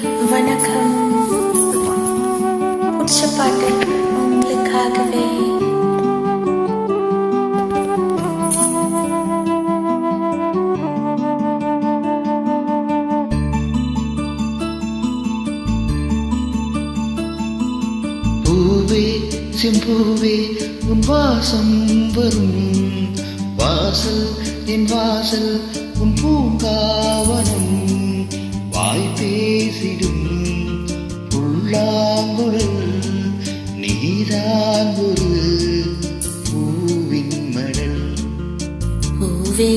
வணக்கம். பிடிச்ச பாட்டு உங்களுக்காகவே. பூவே செம்பூவே உன் வாசம் வரும் வாசல் என் வாசல் உன் பூங்காவனம் வாய் பேசிடும் புல்லாங்குழல் நீதான் ஒரு பூவின் மடல். பூவே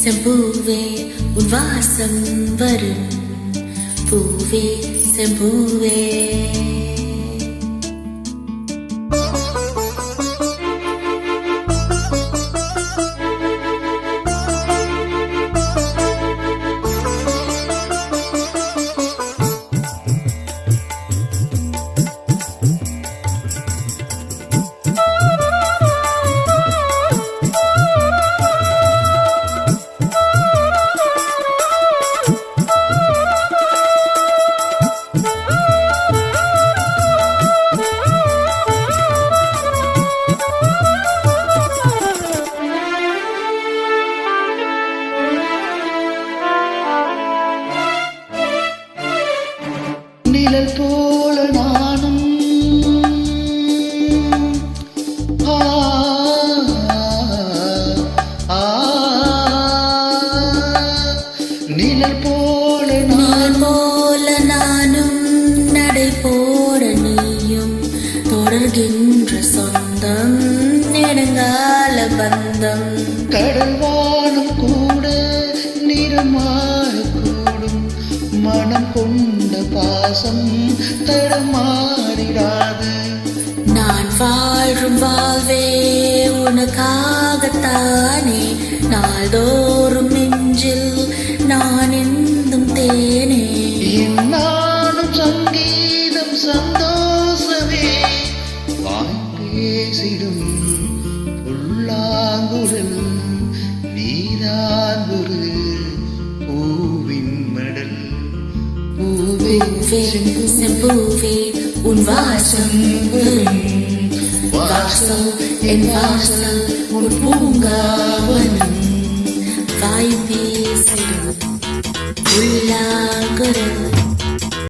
செம்பூவே உன் வாசம் வரும் பூவே செம்பூவே. நிழல் போல நானும் நிழல் போல நானும் நடை போட நீயும் தொடர்கின்ற சொந்தம் நெடுங்கால பந்தம். கடல் வானம் கூட நிறமாறக்கூடும் மனம் கொண்ட பாசம் தடமாறிடாது. நான் வாழும் வாழ்வே உனக்காகத்தானே நாள்தோறும் நெஞ்சில் நான் எந்தும் தேனே. என்னாலும் சங்கீதம் சந்தோஷமே வாய் பேசிடும் புல்லாங்குழல் நீதான் ஒரு பூவின் மடல். பூவே செம்பூவே உன் வாசம் வரும் வாசல் என் வாசல் உன் பூங்காவனம் வாய் பேசிடும் புல்லாங்குழல்